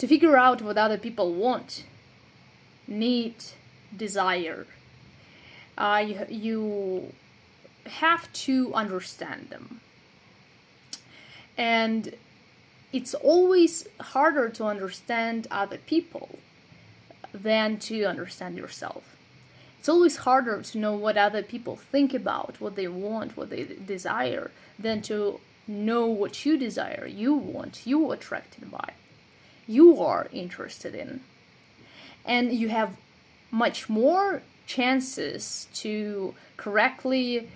to figure out what other people want, need, desire. You have to understand them. And it's always harder to understand other people than to understand yourself. It's always harder to know what other people think about, what they want, what they desire, than to know what you desire, you want, you are attracted by, you are interested in. And you have much more chances to correctly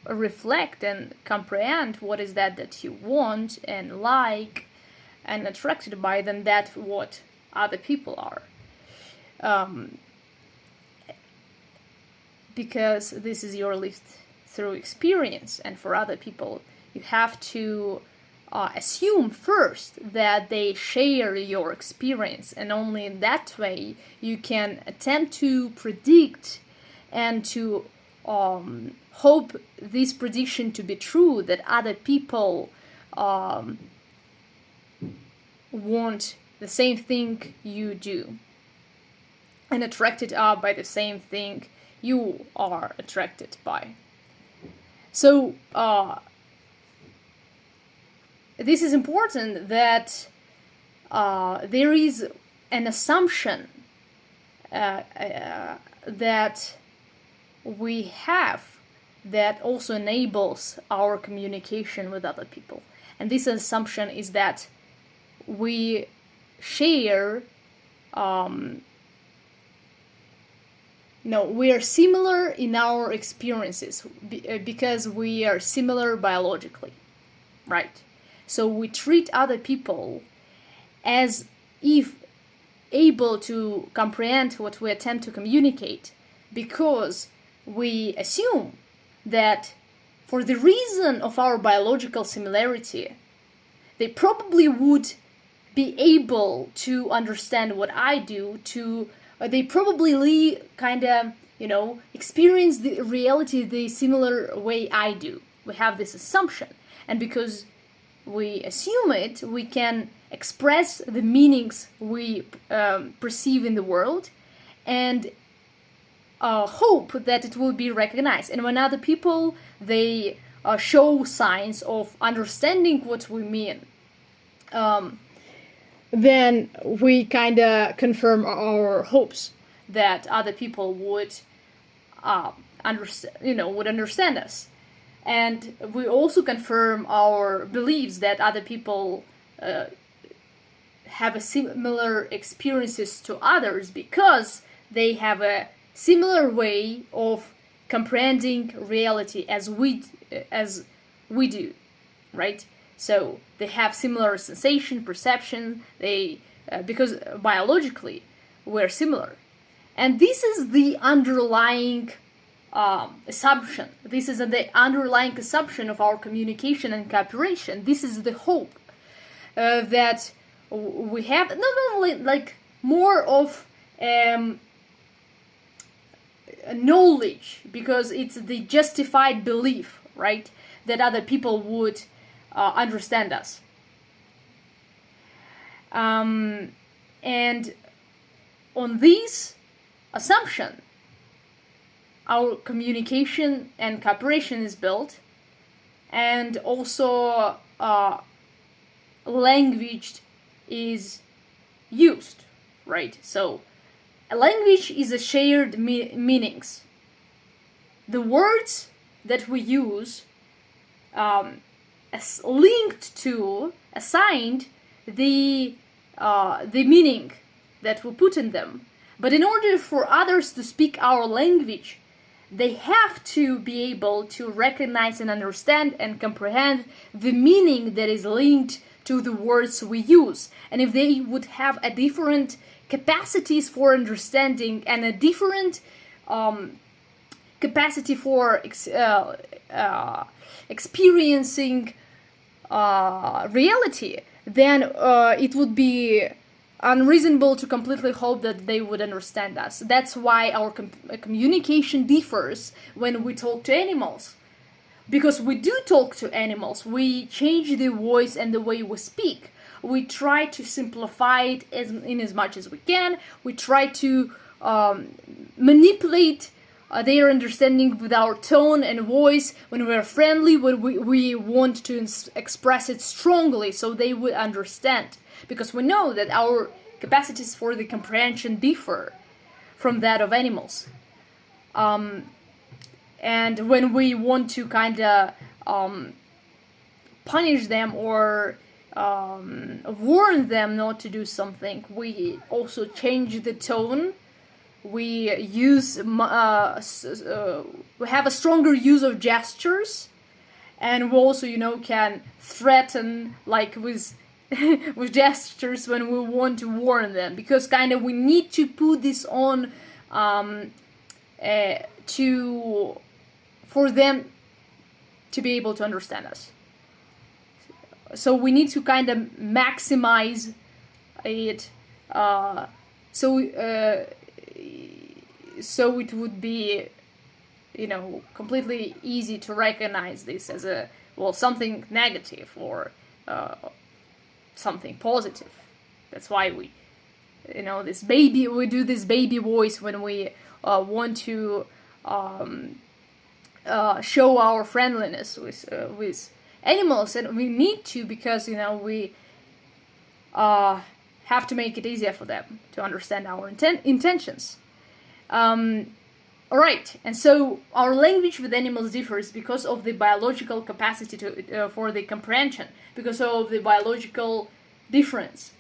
reflect and comprehend what is that you want and like and attracted by than that what other people are. Because this is your lived through experience, and for other people you have to assume first that they share your experience, and only in that way you can attempt to predict and to hope this prediction to be true, that other people want the same thing you do and attracted by the same thing you are attracted by. So this is important, that there is an assumption that we have that also enables our communication with other people. And this assumption is that we share, we are similar in our experiences because we are similar biologically, right? So we treat other people as if able to comprehend what we attempt to communicate, because we assume that for the reason of our biological similarity, they probably would be able to understand what I do, they probably kind of, experience the reality the similar way I do. We have this assumption. And because we assume it, we can express the meanings we perceive in the world and hope that it will be recognized. And when other people, they show signs of understanding what we mean, then we kind of confirm our hopes that other people would understand us. And we also confirm our beliefs that other people have a similar experiences to others, because they have a similar way of comprehending reality as we do, right? So they have similar sensation, perception. Because biologically we're similar, and this is the underlying assumption. This is the underlying assumption of our communication and cooperation. This is the hope that we have, not only like more of knowledge, because it's the justified belief, right, that other people would understand us. And on this assumption, our communication and cooperation is built, and also language is used, right? So a language is a shared meanings. The words that we use as linked to, assigned the meaning that we put in them. But in order for others to speak our language, they have to be able to recognize and understand and comprehend the meaning that is linked to the words we use. And if they would have a different capacities for understanding and a different capacity for experiencing reality, then it would be unreasonable to completely hope that they would understand us. That's why our communication differs when we talk to animals. because we do talk to animals, we change the voice and the way we speak. We try to simplify it in as much as we can. We try to manipulate their understanding with our tone and voice. When we're friendly, when we want to express it strongly so they would understand. Because we know that our capacities for the comprehension differ from that of animals. And when we want to kind of punish them or warn them not to do something, we also change the tone. We use we have a stronger use of gestures, and we also, can threaten like with with gestures when we want to warn them, because kind of we need to put this on for them to be able to understand us. So we need to kind of maximize it, so it would be, completely easy to recognize this as something negative or something positive. That's why we do this baby voice when we want to show our friendliness with animals, and we need to, because we have to make it easier for them to understand our intentions. Alright, and so our language with animals differs because of the biological capacity for the comprehension, because of the biological difference.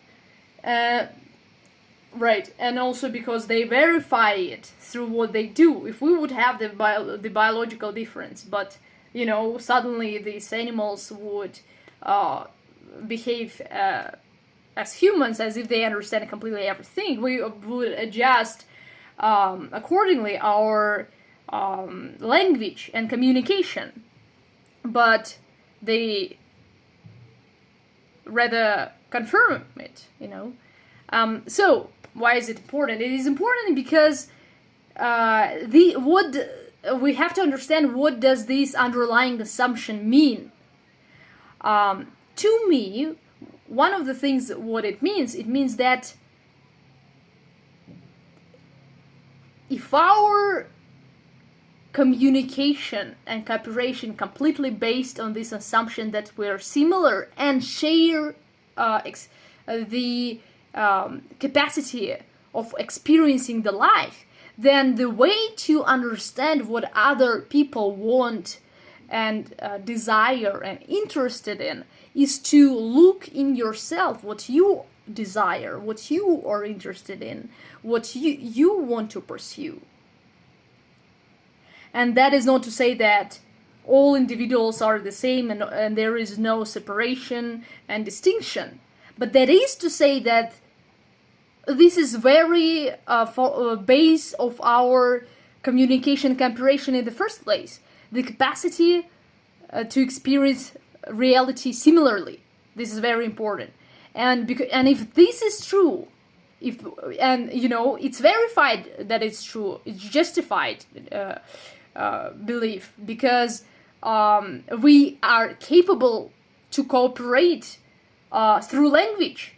Right, and also because they verify it through what they do. If we would have the biological difference, but suddenly these animals would behave as humans, as if they understand completely everything, we would adjust accordingly our language and communication. But they rather confirm it, So why is it important? It is important because we have to understand, what does this underlying assumption mean? To me, one of the things what it means that if our communication and cooperation completely based on this assumption that we're similar and share the capacity of experiencing the life, then the way to understand what other people want and desire and interested in is to look in yourself what you desire, what you are interested in, what you want to pursue. And that is not to say that all individuals are the same and there is no separation and distinction, but that is to say that this is very base of our communication comprehension in the first place, the capacity to experience reality similarly. This is very important, and if this is true, it's verified that it's true, it's justified belief, because we are capable to cooperate through language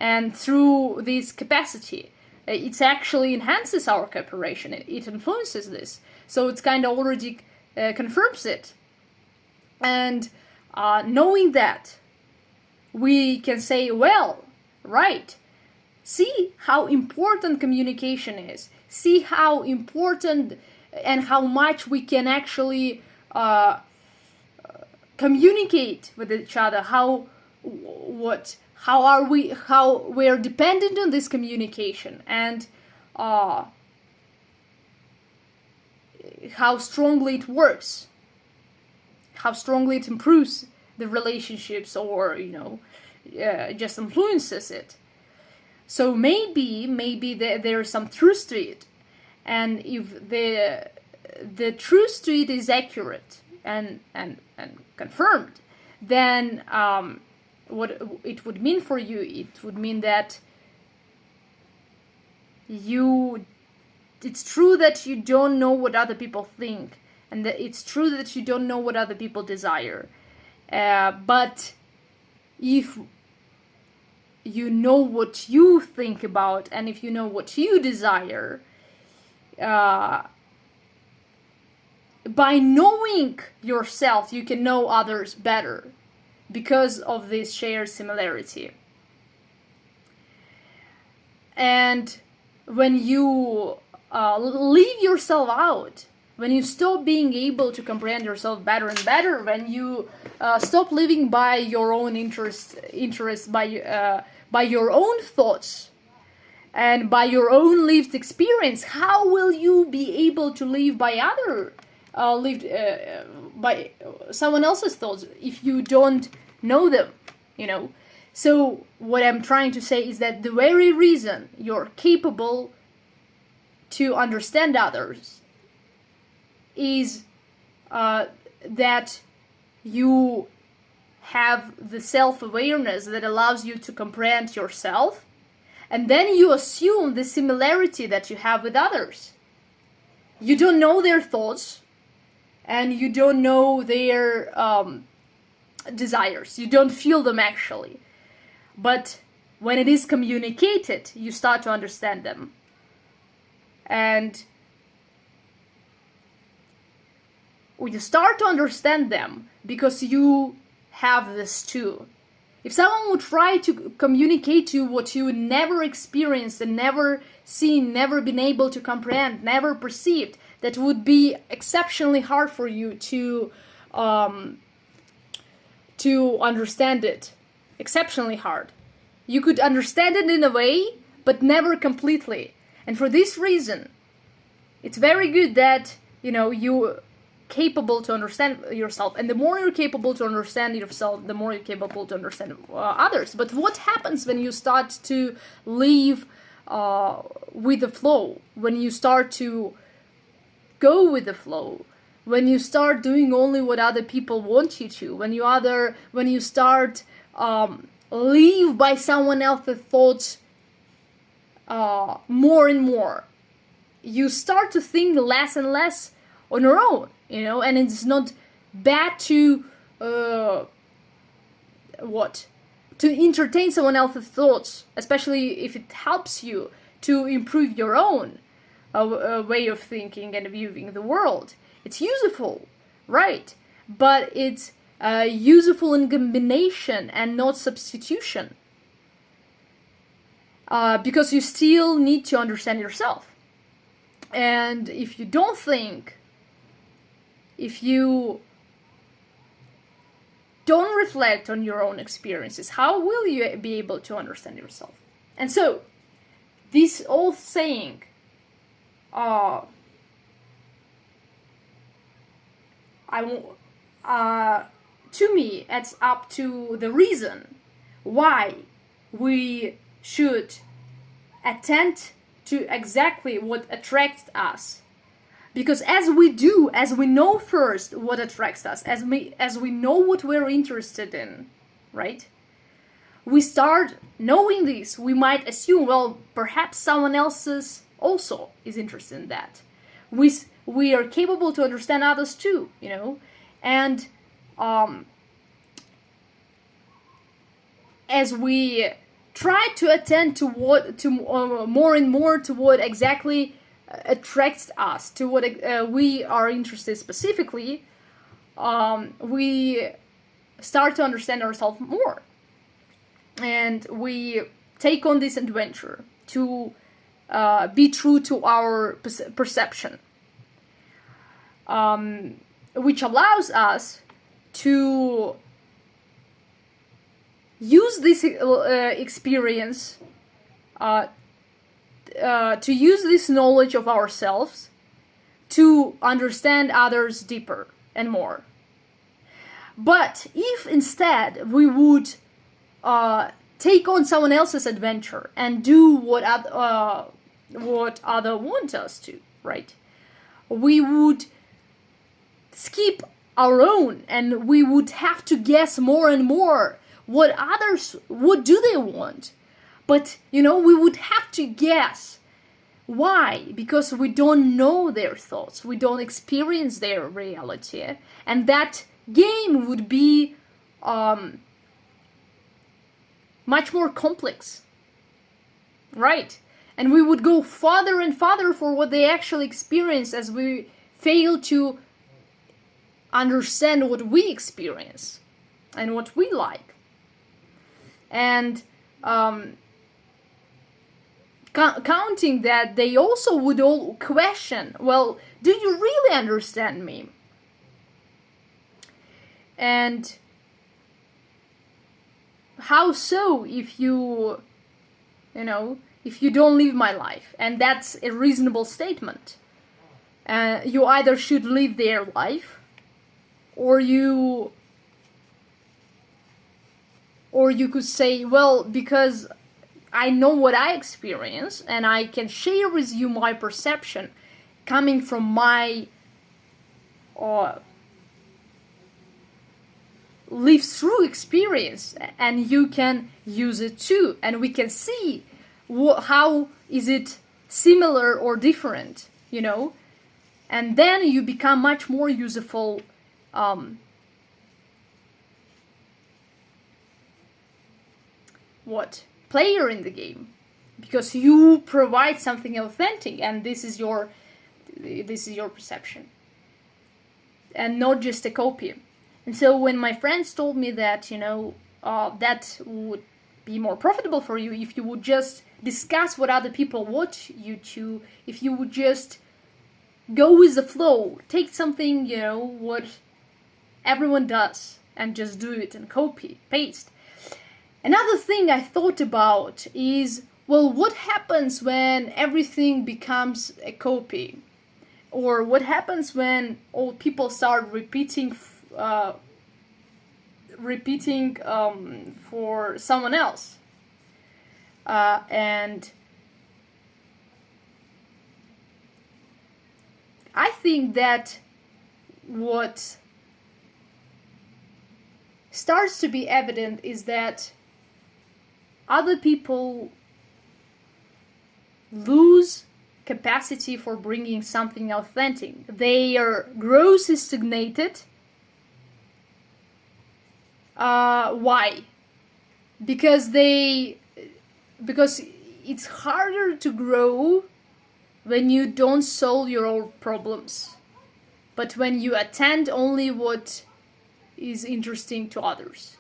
and through this capacity. It actually enhances our cooperation, it influences this, so it's kind of already confirms it. And knowing that, we can say, well, right, see how important communication is, see how important and how much we can actually communicate with each other, how we're dependent on this communication, and how strongly it works, how strongly it improves the relationships, or just influences it. So maybe there's some truth to it, and if the truth to it is accurate and confirmed, then what it would mean for you, it would mean that it's true that you don't know what other people think, and that it's true that you don't know what other people desire. But if you know what you think about, and if you know what you desire, by knowing yourself, you can know others better because of this shared similarity. And when you leave yourself out, when you stop being able to comprehend yourself better and better, when you stop living by your own interests, by your own thoughts, and by your own lived experience, how will you be able to live by by someone else's thoughts if you don't know them, So what I'm trying to say is that the very reason you're capable to understand others is that you have the self-awareness that allows you to comprehend yourself, and then you assume the similarity that you have with others. You don't know their thoughts, and you don't know their desires. You don't feel them actually. But when it is communicated, you start to understand them. And you start to understand them because you have this too. If someone would try to communicate to you what you never experienced and never seen, never been able to comprehend, never perceived, that would be exceptionally hard for you to understand it. Exceptionally hard. You could understand it in a way, but never completely. And for this reason, it's very good that, you're capable to understand yourself. And the more you're capable to understand yourself, the more you're capable to understand others. But what happens when you start to live with the flow? When you start to go with the flow? When you start doing only what other people want you to? When you start live by someone else's thoughts more and more, you start to think less and less on your own, and it's not bad to entertain someone else's thoughts, especially if it helps you to improve your own way of thinking and viewing the world. It's useful, right? But it's useful in combination and not substitution. Because you still need to understand yourself. And if you don't think, if you don't reflect on your own experiences, how will you be able to understand yourself? And so, this old saying, to me, adds up to the reason why we should attend to exactly what attracts us. Because as we know first what attracts us, as we know what we're interested in, right? We start knowing this, we might assume, well, perhaps someone else also is interested in that. We are capable to understand others too, and as we try to attend to more and more to what exactly attracts us, to what we are interested specifically, we start to understand ourselves more, and we take on this adventure to be true to our perception, which allows us to use this experience, to use this knowledge of ourselves to understand others deeper and more. But if instead we would take on someone else's adventure and do what other want us to, right? We would skip our own, and we would have to guess more and more what do they want. But we would have to guess Why? Because we don't know their thoughts, we don't experience their reality, and that game would be much more complex, right? And we would go farther and farther for what they actually experience, as we fail to understand what we experience and what we like. And counting that, they also would all question, well, do you really understand me? And how so if you don't live my life? And that's a reasonable statement. You either should live their life, or you could say, well, because I know what I experience and I can share with you my perception coming from my live through experience, and you can use it too, and we can see how is it similar or different, and then you become much more useful player in the game, because you provide something authentic, and this is your perception, and not just a copy. And so when my friends told me that, that would be more profitable for you if you would just discuss what other people want you to, if you would just go with the flow, take something, what everyone does, and just do it and copy, paste. Another thing I thought about is, well, what happens when everything becomes a copy? Or what happens when all people start repeating for someone else? And I think that what starts to be evident is that other people lose capacity for bringing something authentic. Their growth is stagnated. Why? Because it's harder to grow when you don't solve your own problems, but when you attend only what is interesting to others.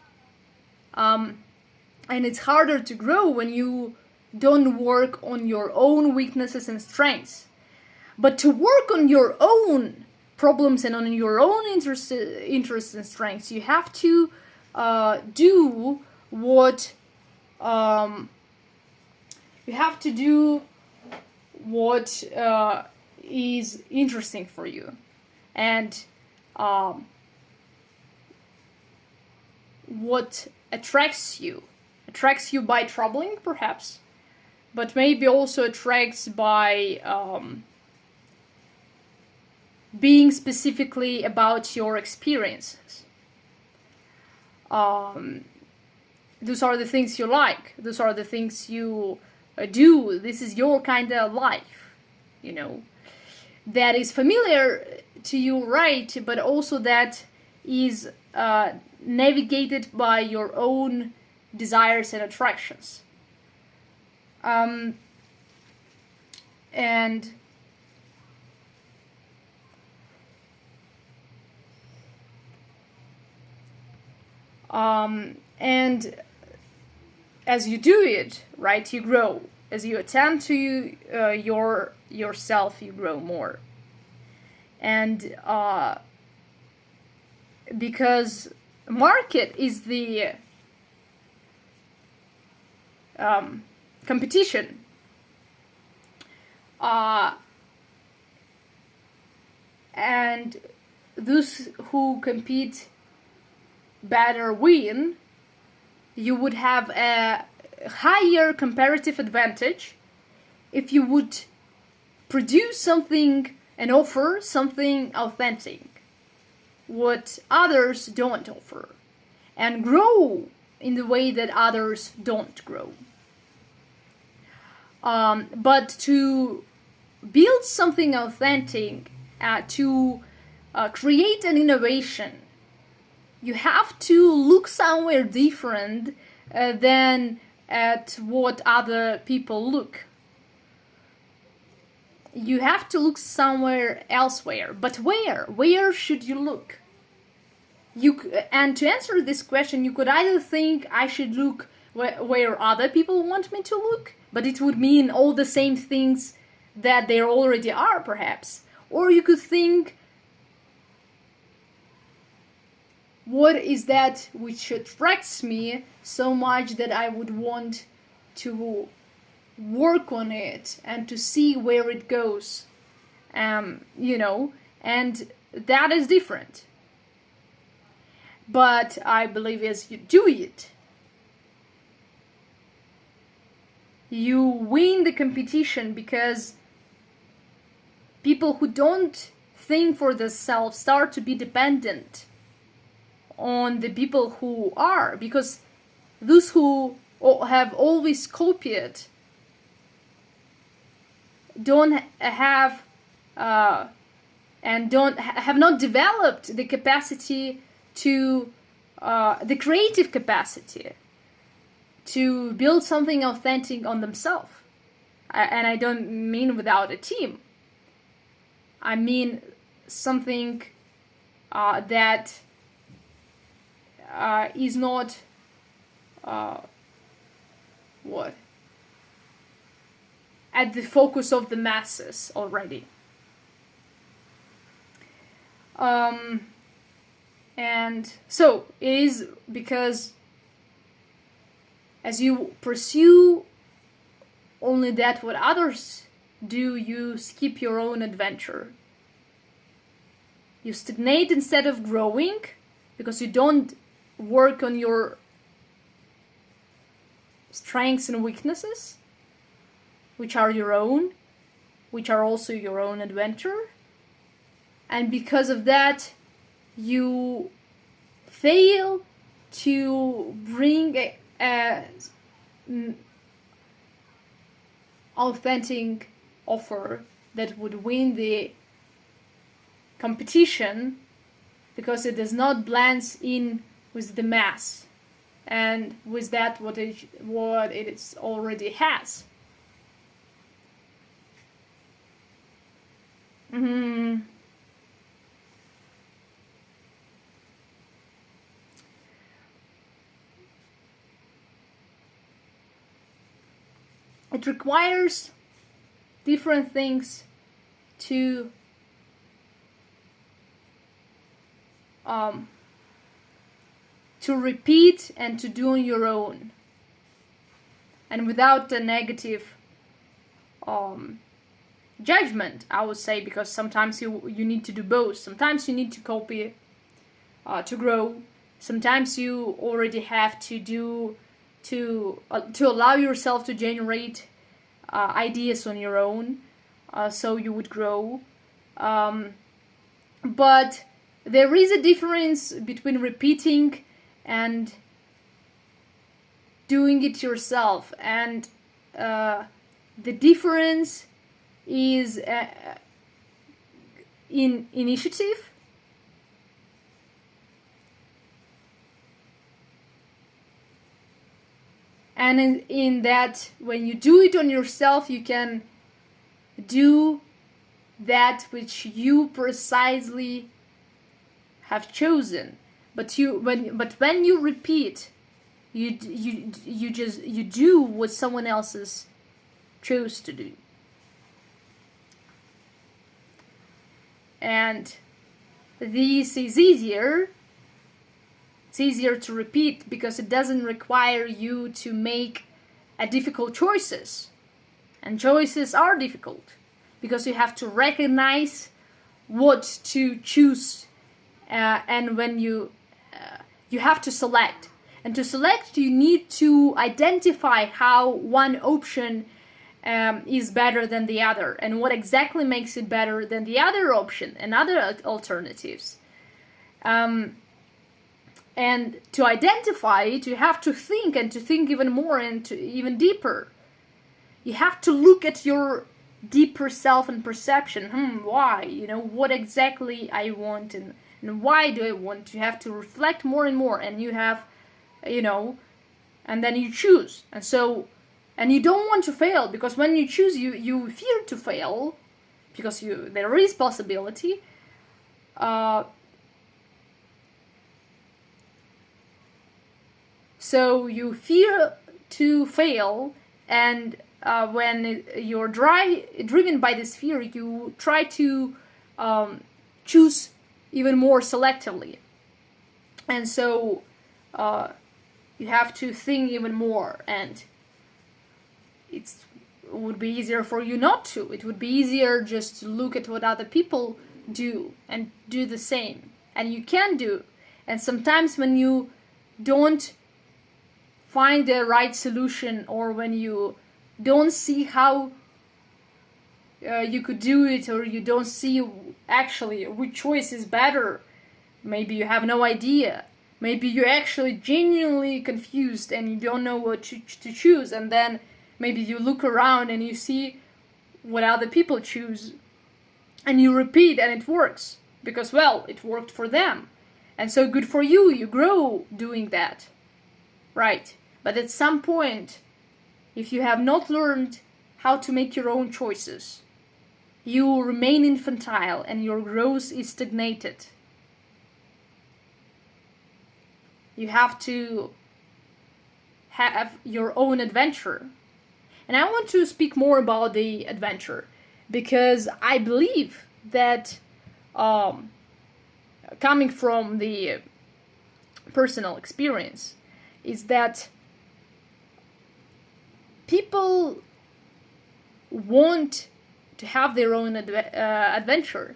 And it's harder to grow when you don't work on your own weaknesses and strengths. But to work on your own problems and on your own interests and strengths, you have to do what is interesting for you, and what attracts you by troubling, perhaps, but maybe also attracts by being specifically about your experiences. Those are the things you like. Those are the things you do. This is your kind of life, that is familiar to you, right? But also that is navigated by your own desires and attractions. And as you do it, right, you grow. As you attend to yourself, you grow more. And because market is the competition, and those who compete better win, you would have a higher comparative advantage if you would produce something and offer something authentic, what others don't offer, and grow in the way that others don't grow. But to build something authentic, to create an innovation, you have to look somewhere different than at what other people look. You have to look somewhere elsewhere. But where? Where should you look? And to answer this question, you could either think I should look where other people want me to look, but it would mean all the same things that there already are, perhaps. Or you could think, what is that which attracts me so much that I would want to work on it and to see where it goes, and that is different. But I believe as you do it, you win the competition, because people who don't think for themselves start to be dependent on the people who are, because those who have always copied don't have not developed the capacity to the creative capacity to build something authentic on themselves. And I don't mean without a team. I mean something that is not at the focus of the masses already. And so it is because as you pursue only that what others do, you skip your own adventure. You stagnate instead of growing, because you don't work on your strengths and weaknesses, which are your own, which are also your own adventure. And because of that, you fail to bring a authentic offer that would win the competition, because it does not blend in with the mass and with that what it already has. It requires different things to repeat and to do on your own, and without a negative judgment, I would say, because sometimes you need to do both. Sometimes you need to copy to grow. Sometimes you already have to do to allow yourself to generate ideas on your own, so you would grow. But there is a difference between repeating and doing it yourself, and the difference is in initiative. And in that, when you do it on yourself, you can do that which you precisely have chosen. But when you repeat, you do what someone else's chose to do. And this is easier. It's easier to repeat because it doesn't require you to make difficult choices. And choices are difficult because you have to recognize what to choose, and when you have to select. And to select, you need to identify how one option is better than the other, and what exactly makes it better than the other option and other alternatives. And to identify it, you have to think, and to think even more and to even deeper. You have to look at your deeper self and perception. Why? What exactly I want, and why do I want? You have to reflect more and more, and you have, and then you choose. And you don't want to fail, because when you choose, you fear to fail, because there is possibility. So you fear to fail, and when you're driven by this fear, you try to choose even more selectively. And so you have to think even more, and it would be easier for you not to. It would be easier just to look at what other people do and do the same. And you can do. And sometimes when you don't find the right solution, or when you don't see how you could do it, or you don't see actually which choice is better, maybe you have no idea, maybe you're actually genuinely confused and you don't know what to choose, and then maybe you look around and you see what other people choose, and you repeat, and it works because, well, it worked for them, and so good for you. You grow doing that, right? But at some point, if you have not learned how to make your own choices, you remain infantile and your growth is stagnated. You have to have your own adventure. And I want to speak more about the adventure, because I believe that coming from the personal experience, is that people want to have their own adventure.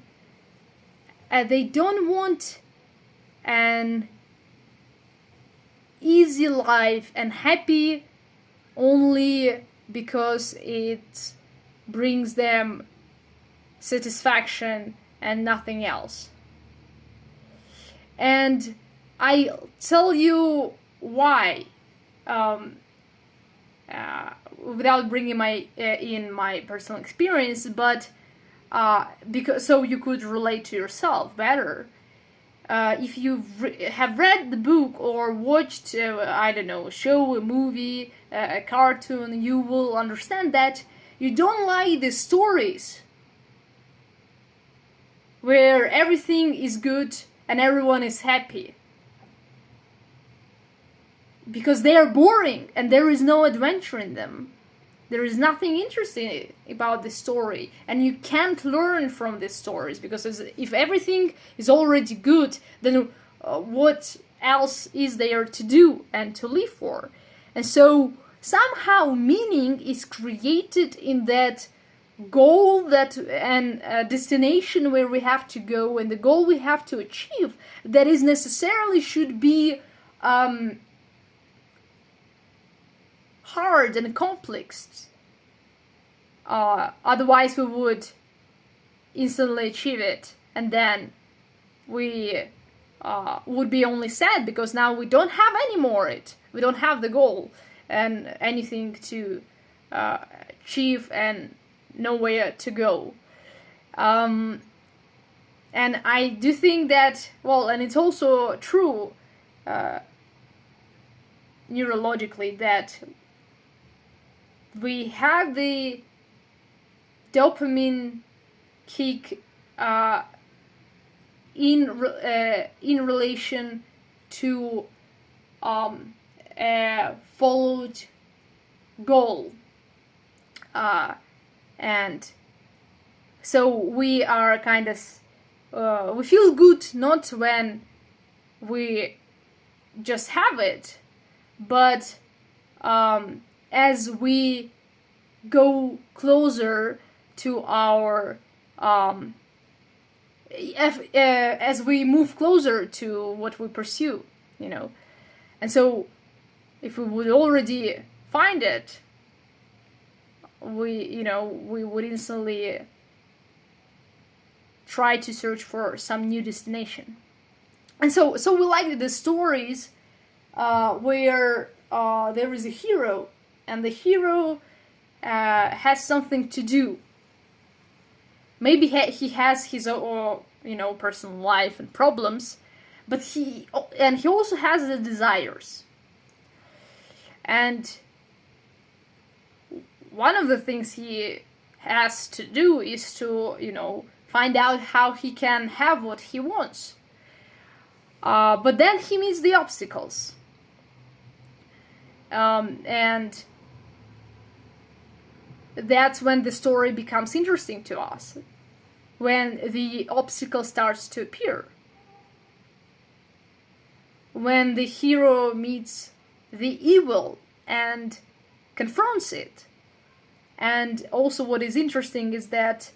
They don't want an easy life and happy only because it brings them satisfaction and nothing else. And I'll tell you why, without bringing in my personal experience, but because so you could relate to yourself better. If you have read the book or watched, I don't know, a show, a movie, a cartoon, you will understand that you don't like the stories where everything is good and everyone is happy, because they are boring and there is no adventure in them. There is nothing interesting about the story, and you can't learn from these stories, because if everything is already good, then what else is there to do and to live for? And so somehow meaning is created in that goal, that and destination where we have to go, and the goal we have to achieve, that is necessarily should be hard and complex. Otherwise we would instantly achieve it, and then we would be only sad, because now we don't have any more it. We don't have the goal and anything to achieve and nowhere to go. And I do think that, well, and it's also true neurologically, that we have the dopamine kick in relation to a followed goal, and so we are kind of we feel good not when we just have it, but as we go closer to our as we move closer to what we pursue, and so if we would already find it, we would instantly try to search for some new destination. And so we like the stories where there is a hero, and the hero has something to do, maybe he has his own, personal life and problems, but he also has the desires. And one of the things he has to do is to, find out how he can have what he wants. But then he meets the obstacles. And that's when the story becomes interesting to us. When the obstacle starts to appear. When the hero meets the evil and confronts it. And also what is interesting is that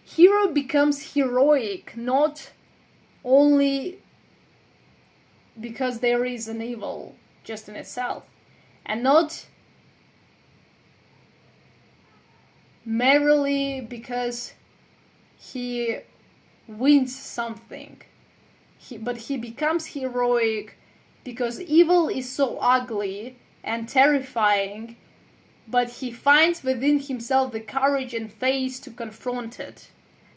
hero becomes heroic not only because there is an evil just in itself, and not merely because he wins something, but he becomes heroic because evil is so ugly and terrifying, but he finds within himself the courage and faith to confront it.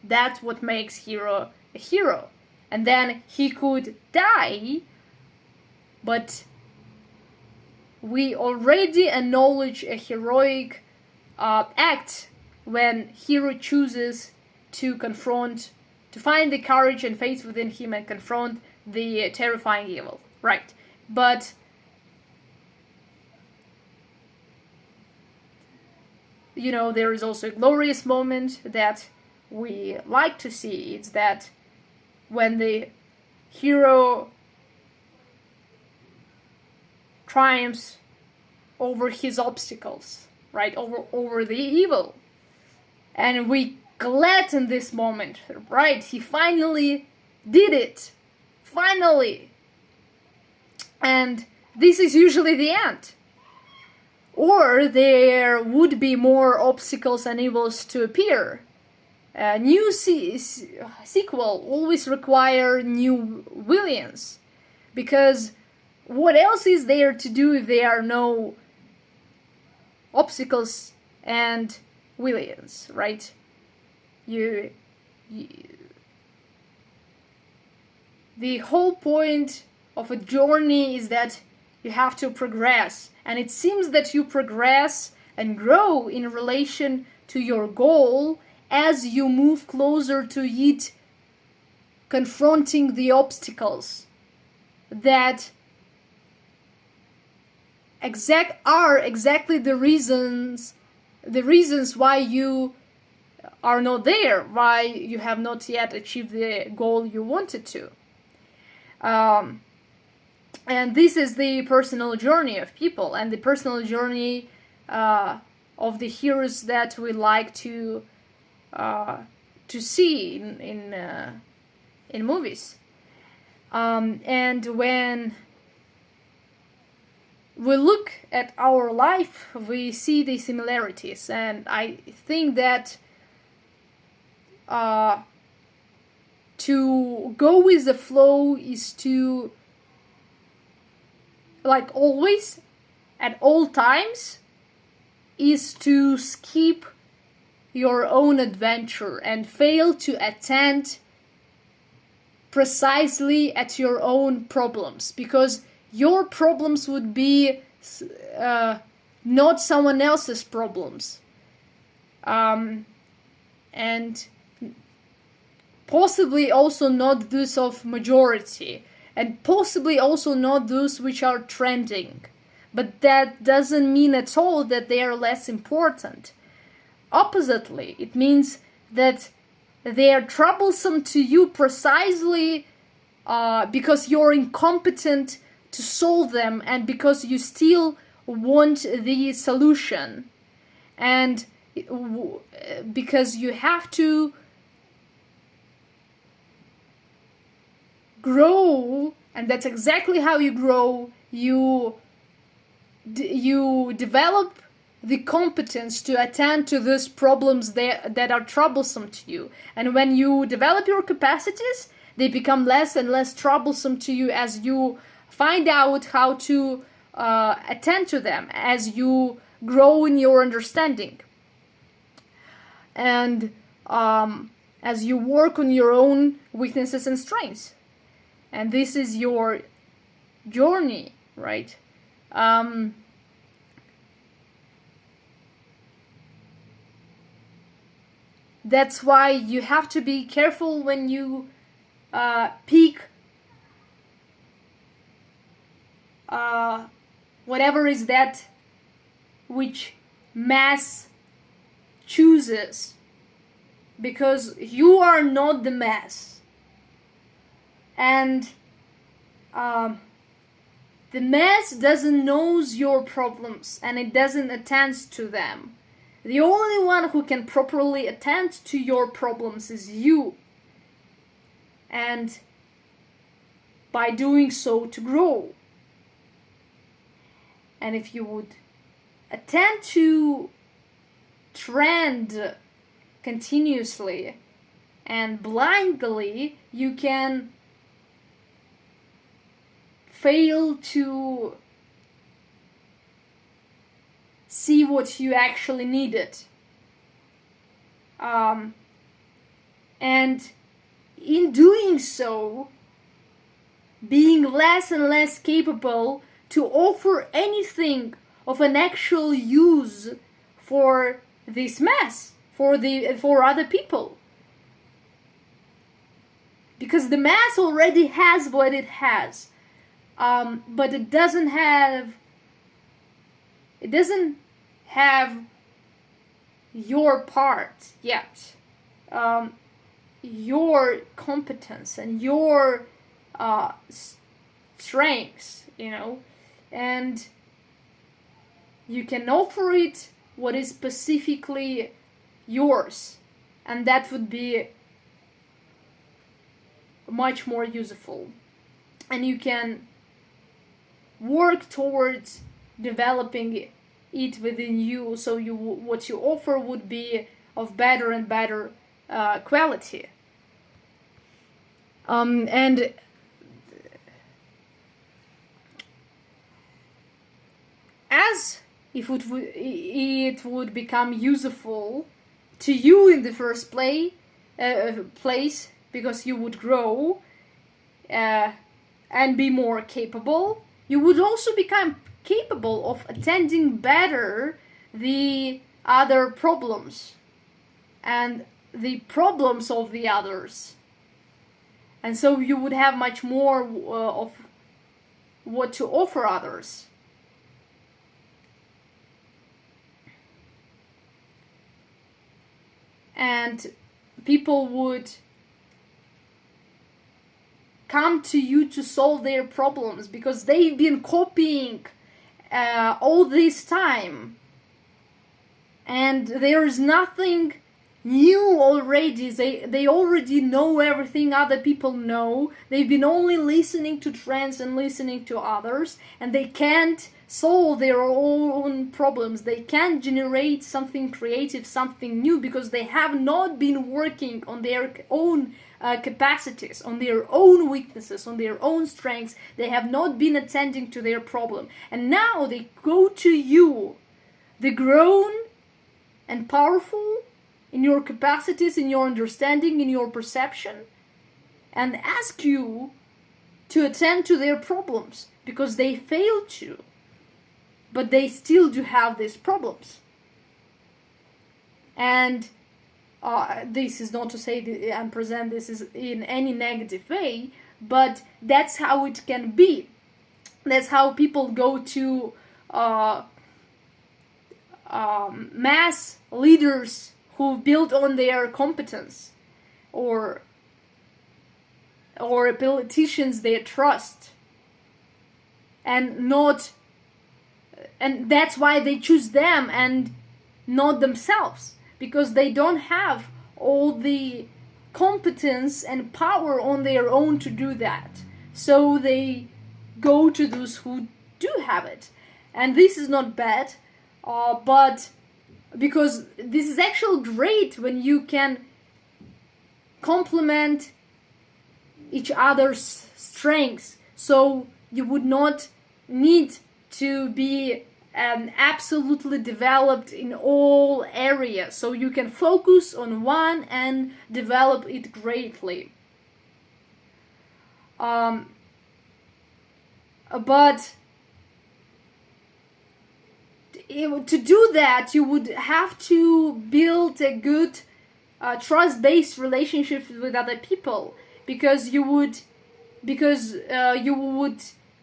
That's what makes hero a hero. And then he could die, but we already acknowledge a heroic act when hero chooses to find the courage and faith within him and confront the terrifying evil, right? But there is also a glorious moment that we like to see. It's that when the hero triumphs over his obstacles, right? Over the evil. And we glad in this moment, right? He finally did it. Finally. And this is usually the end. Or there would be more obstacles and evils to appear. A new sequel always require new villains. Because what else is there to do if there are no obstacles and villains, right? The whole point of a journey is that you have to progress. And it seems that you progress and grow in relation to your goal as you move closer to it, confronting the obstacles that are exactly the reasons why you are not there, why you have not yet achieved the goal you wanted to. And this is the personal journey of people, and the personal journey of the heroes that we like to see in movies. And when we look at our life, we see the similarities, and I think that to go with the flow is to, like always, at all times, is to skip your own adventure and fail to attend precisely at your own problems, because your problems would be not someone else's problems, and possibly also not those of majority, and possibly also not those which are trending. But that doesn't mean at all that they are less important. Oppositely, it means that they are troublesome to you precisely because you're incompetent to solve them, and because you still want the solution, and because you have to grow, and that's exactly how you grow. You develop the competence to attend to these problems that are troublesome to you. And when you develop your capacities, they become less and less troublesome to you as you find out how to attend to them, as you grow in your understanding. and as you work on your own weaknesses and strengths. And this is your journey, right? That's why you have to be careful when you pick whatever is that which mass chooses, because you are not the mass, and the mass doesn't knows your problems and it doesn't attend to them. The only one who can properly attend to your problems is you, and by doing so to grow. And if you would attend to trend continuously and blindly, you can fail to see what you actually needed. And in doing so, being less and less capable to offer anything of an actual use for this mass, for other people. Because the mass already has what it has, but it doesn't have your part yet, your competence and your strengths, and you can offer it what is specifically yours, and that would be much more useful, and you can work towards developing it within you, so what you offer would be of better and better quality. And as if it would become useful to you in the first place, because you would grow and be more capable, you would also become capable of attending better the other problems and the problems of the others. And so you would have much more of what to offer others. And people would come to you to solve their problems because they've been copying all this time, and there is nothing new already. They already know everything other people know. They've been only listening to trends and listening to others, and they can't solve their own problems. They can't generate something creative, something new, because they have not been working on their own capacities, on their own weaknesses, on their own strengths. They have not been attending to their problem, and now they go to you, the grown and powerful in your capacities, in your understanding, in your perception, and ask you to attend to their problems because they failed to, but they still do have these problems. And this is not to say and present this is in any negative way, but that's how it can be. That's how people go to mass leaders who build on their competence, or politicians they trust, and that's why they choose them and not themselves, because they don't have all the competence and power on their own to do that. So they go to those who do have it. And this is not bad, but because this is actually great when you can complement each other's strengths, so you would not need to be absolutely developed in all areas, so you can focus on one and develop it greatly. But to do that, you would have to build a good trust-based relationship with other people, because you would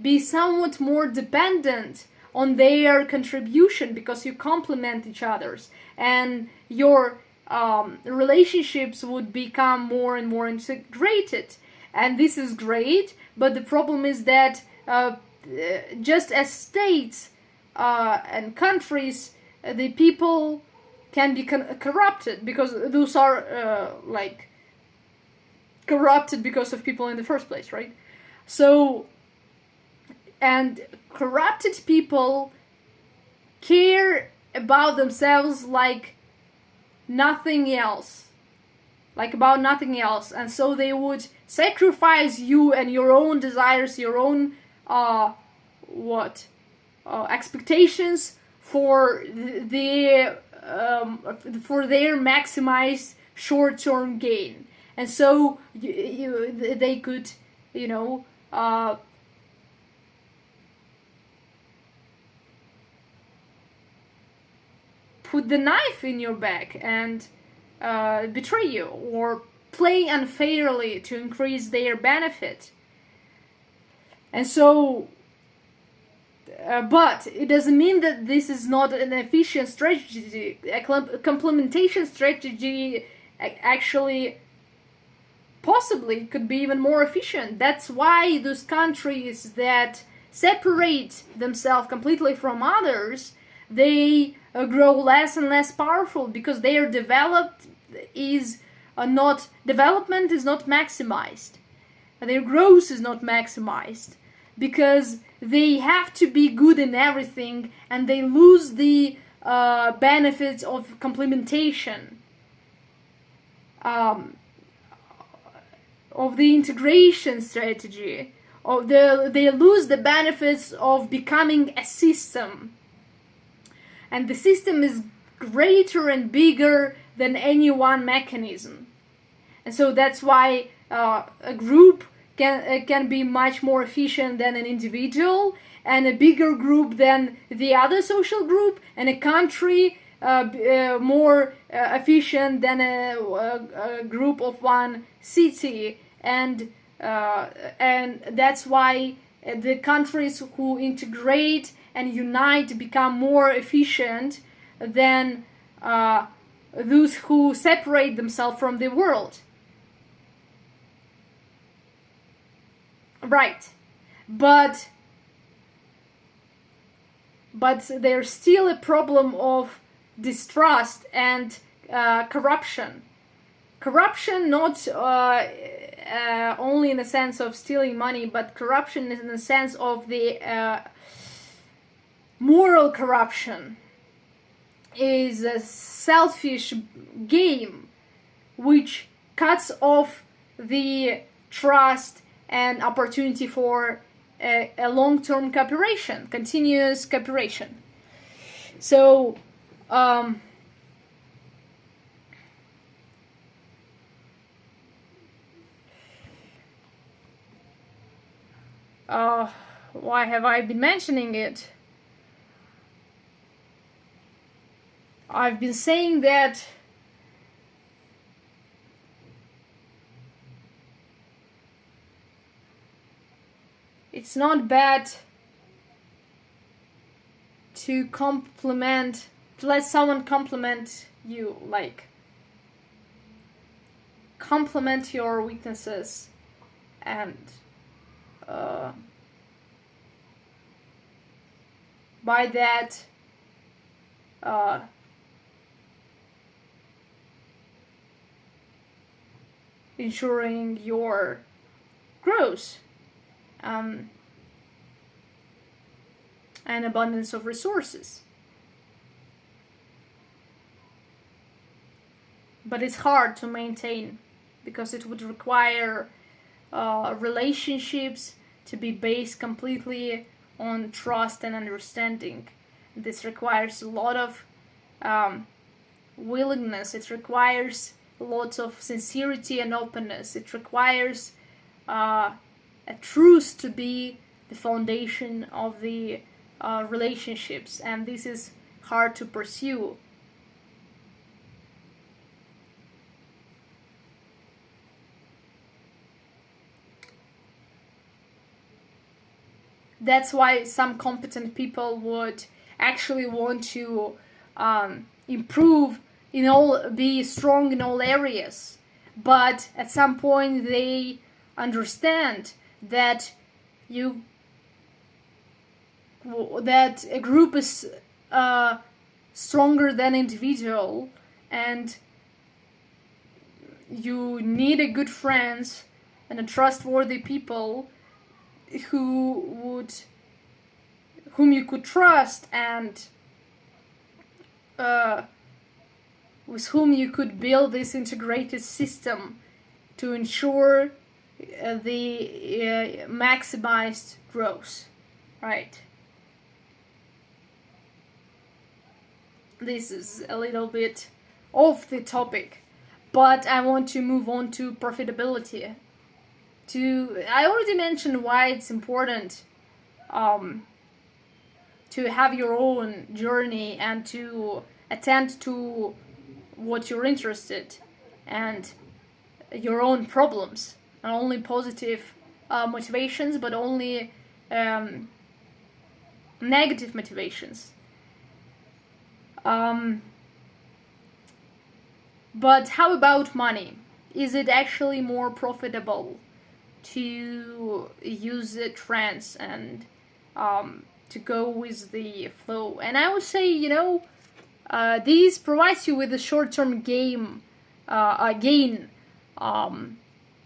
be somewhat more dependent on their contribution, because you complement each other's, and your relationships would become more and more integrated. And this is great, but the problem is that just as states and countries, the people can be corrupted, because those are like corrupted because of people in the first place, right? So, and corrupted people care about themselves like nothing else, and so they would sacrifice you and your own desires, your own expectations for their maximized short-term gain. And so they could, put the knife in your back and betray you, or play unfairly to increase their benefit. And so, but it doesn't mean that this is not an efficient strategy. A complementation strategy actually possibly could be even more efficient. That's why those countries that separate themselves completely from others, they grow less and less powerful, because their development is not maximized. Their growth is not maximized, because they have to be good in everything, and they lose the benefits of complementation, of the integration strategy. They lose the benefits of becoming a system. And the system is greater and bigger than any one mechanism. And so that's why a group can be much more efficient than an individual, and a bigger group than the other social group, and a country more efficient than a group of one city. And that's why the countries who integrate and unite become more efficient than those who separate themselves from the world. Right. But there's still a problem of distrust and corruption. Corruption not only in the sense of stealing money, but corruption in the sense of the moral corruption is a selfish game which cuts off the trust and opportunity for a long-term cooperation, continuous cooperation. So why have I been mentioning it? I've been saying that it's not bad to let someone compliment you, like compliment your weaknesses, and by that ensuring your growth and abundance of resources. But it's hard to maintain, because it would require relationships to be based completely on trust and understanding. This requires a lot of willingness. It requires lots of sincerity and openness. It requires a truth to be the foundation of the relationships, and this is hard to pursue. That's why some competent people would actually want to improve in all, be strong in all areas, but at some point they understand that that a group is stronger than individual, and you need a good friends and a trustworthy people whom you could trust, and with whom you could build this integrated system to ensure the maximized growth, right? This is a little bit off the topic, but I want to move on to profitability. I already mentioned why it's important to have your own journey and to attend to what you're interested and your own problems, not only positive motivations, but only negative motivations. But how about money? Is it actually more profitable to use the trends and to go with the flow? And I would say, these provides you with a short-term gain,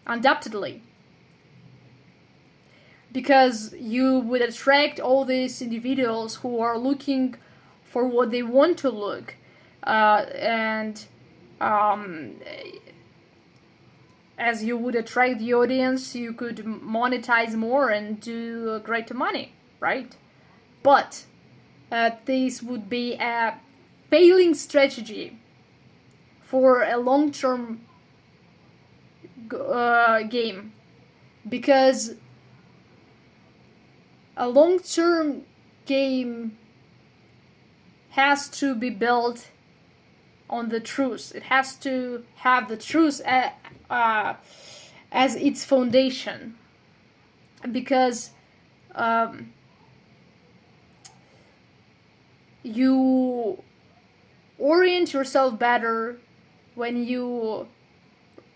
undoubtedly, because you would attract all these individuals who are looking for what they want to look, and as you would attract the audience, you could monetize more and do greater money, right? But this would be a failing strategy for a long-term game, because a long-term game has to be built on the truth. It has to have the truth as its foundation, because you orient yourself better when you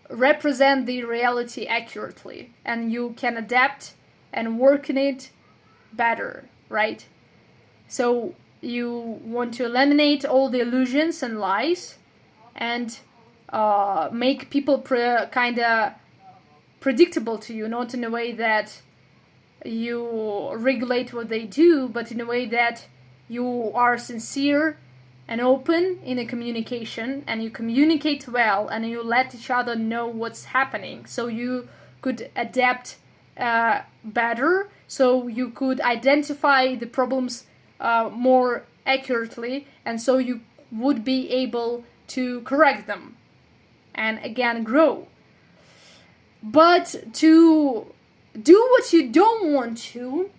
represent the reality accurately, and you can adapt and work in it better, right? So you want to eliminate all the illusions and lies, and make people kind of predictable to you, not in a way that you regulate what they do, but in a way that you are sincere and open in a communication, and you communicate well, and you let each other know what's happening, so you could adapt better, so you could identify the problems more accurately, and so you would be able to correct them and again grow. But to do what you don't want to,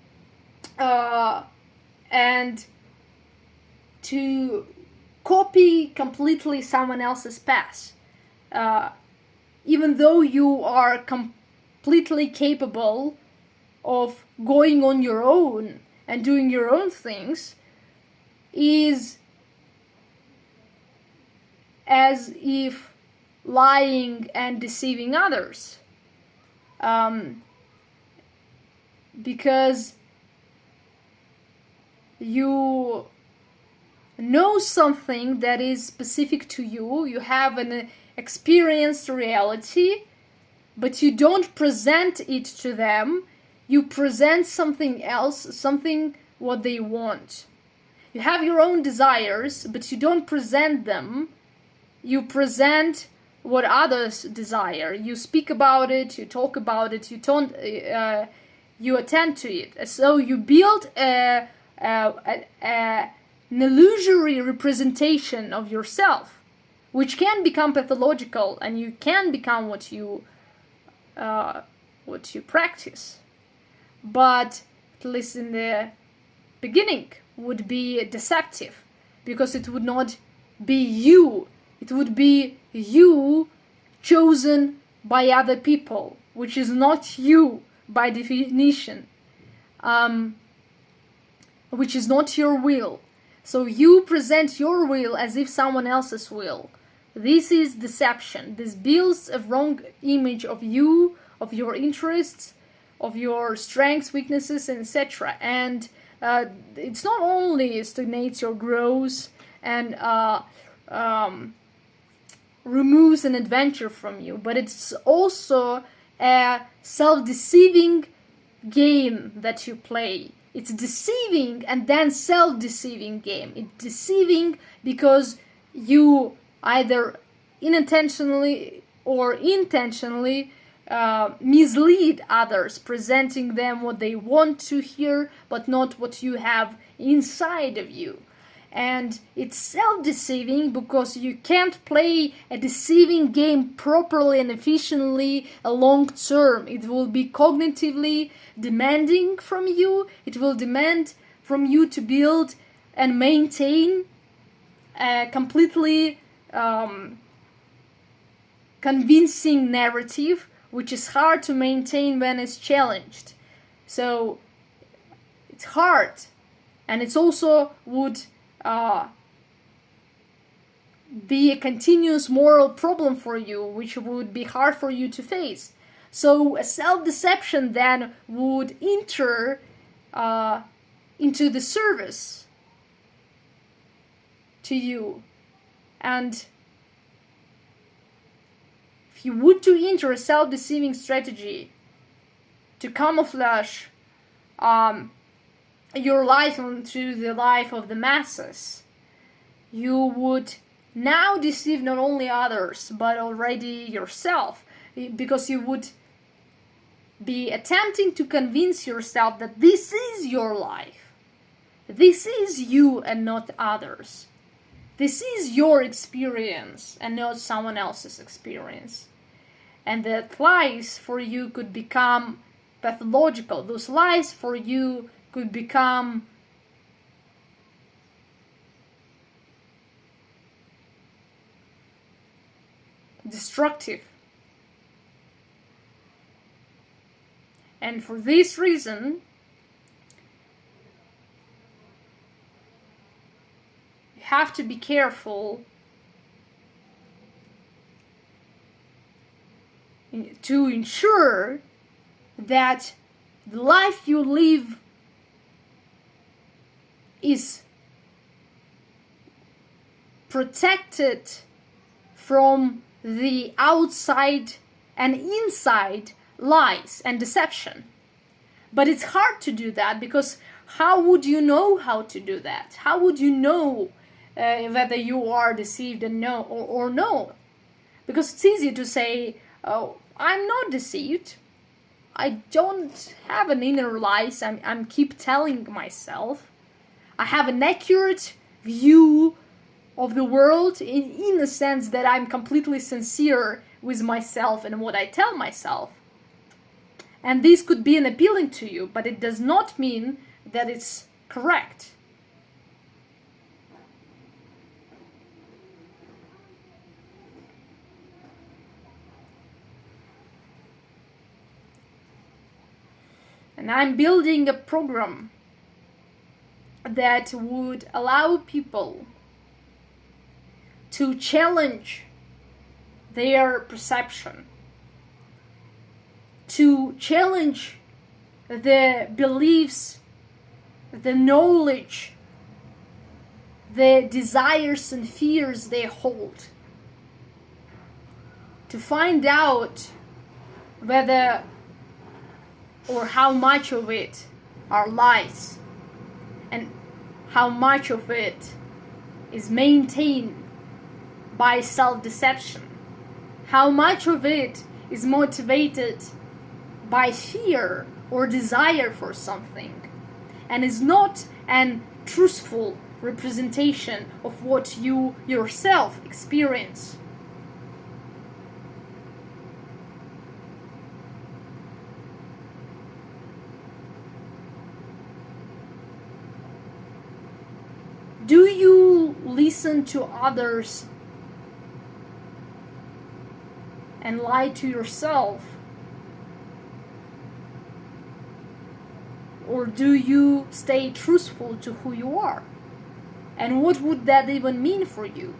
and to copy completely someone else's path, even though you are completely capable of going on your own and doing your own things, is as if lying and deceiving others, because you know something that is specific to you, you have an experienced reality, but you don't present it to them. You present something else, something what they want. You have your own desires, but you don't present them. You present what others desire. You speak about it, you talk about it, you attend to it. So you build a an illusory representation of yourself, which can become pathological, and you can become what you practice. But at least in the beginning would be deceptive, because it would not be you. It would be you chosen by other people, which is not you by definition, which is not your will. So you present your will as if someone else's will. This is deception. This builds a wrong image of you, of your interests, of your strengths, weaknesses, etc. And it's not only stagnates your growth and removes an adventure from you, but it's also a self-deceiving game that you play. It's deceiving and then self-deceiving game. It's deceiving because you either unintentionally or intentionally mislead others, presenting them what they want to hear, but not what you have inside of you. And it's self-deceiving because you can't play a deceiving game properly and efficiently a long term. It will be cognitively demanding from you. It will demand from you to build and maintain a completely convincing narrative, which is hard to maintain when it's challenged. So it's hard, and it's also would be a continuous moral problem for you, which would be hard for you to face. So a self-deception then would enter into the service to you. And if you would to enter a self-deceiving strategy to camouflage your life onto the life of the masses, you would now deceive not only others but already yourself, because you would be attempting to convince yourself that this is your life, this is you and not others, this is your experience and not someone else's experience. And that lies for you could become pathological. Those lies for you could become destructive. And for this reason, you have to be careful to ensure that the life you live is protected from the outside and inside lies and deception. But it's hard to do that, because how would you know how to do that? How would you know whether you are deceived and no or no? Because it's easy to say, oh, I'm not deceived. I don't have an inner lies. I'm keep telling myself. I have an accurate view of the world in the sense that I'm completely sincere with myself and what I tell myself. And this could be an appealing to you, but it does not mean that it's correct. And I'm building a program that would allow people to challenge their perception, to challenge the beliefs, the knowledge, the desires and fears they hold, to find out whether or how much of it are lies and how much of it is maintained by self-deception, how much of it is motivated by fear or desire for something and is not an truthful representation of what you yourself experience. Do you listen to others and lie to yourself? Or do you stay truthful to who you are? And what would that even mean for you?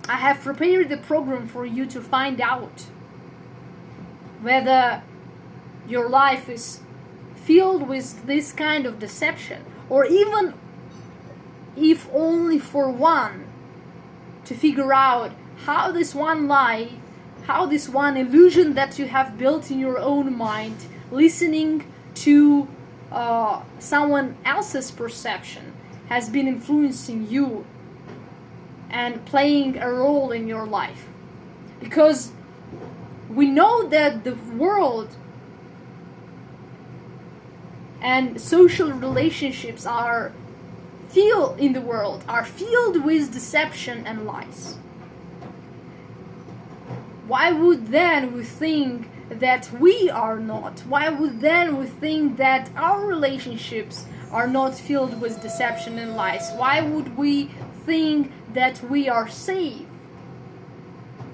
I have prepared the program for you to find out whether your life is filled with this kind of deception, or even if only for one, to figure out how this one lie, how this one illusion that you have built in your own mind, listening to someone else's perception, has been influencing you and playing a role in your life. Because we know that the world and social relationships are filled with deception and lies. Why would then we think that we are not? Why would then we think that our relationships are not filled with deception and lies? Why would we think that we are safe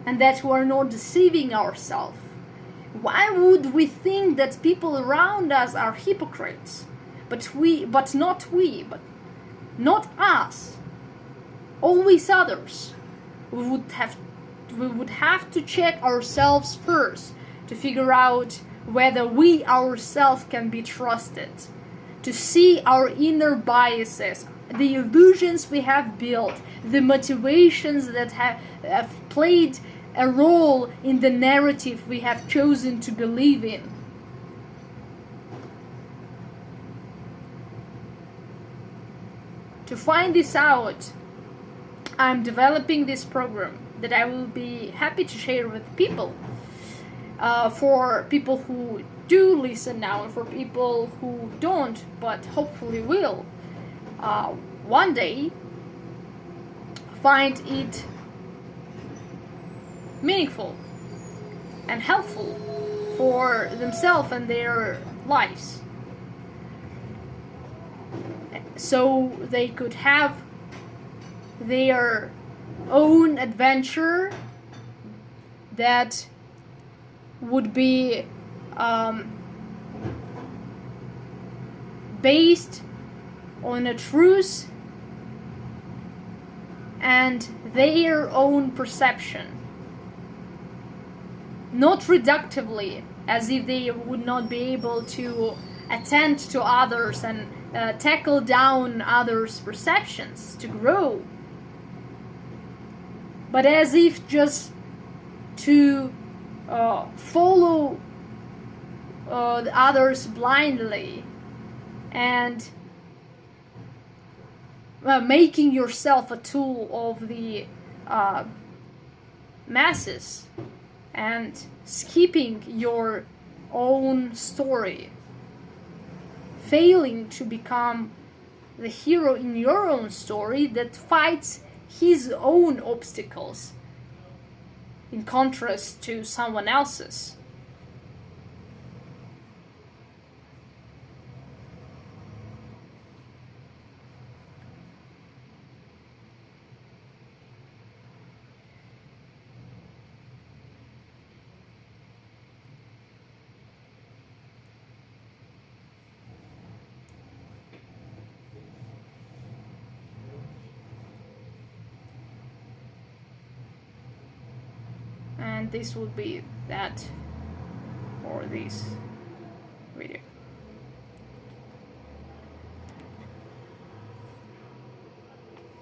and that we are not deceiving ourselves? Why would we think that people around us are hypocrites, but not us, always others? We would have to check ourselves first to figure out whether we ourselves can be trusted, to see our inner biases, the illusions we have built, the motivations that have played a role in the narrative we have chosen to believe in. To find this out, I'm developing this program that I will be happy to share with people. For people who do listen now and for people who don't, but hopefully will one day find it meaningful and helpful for themselves and their lives, so they could have their own adventure that would be based on a truth and their own perception, not reductively, as if they would not be able to attend to others and tackle down others' perceptions to grow, but as if just to follow the others blindly and making yourself a tool of the masses and skipping your own story, failing to become the hero in your own story that fights his own obstacles in contrast to someone else's. And this would be that for this video.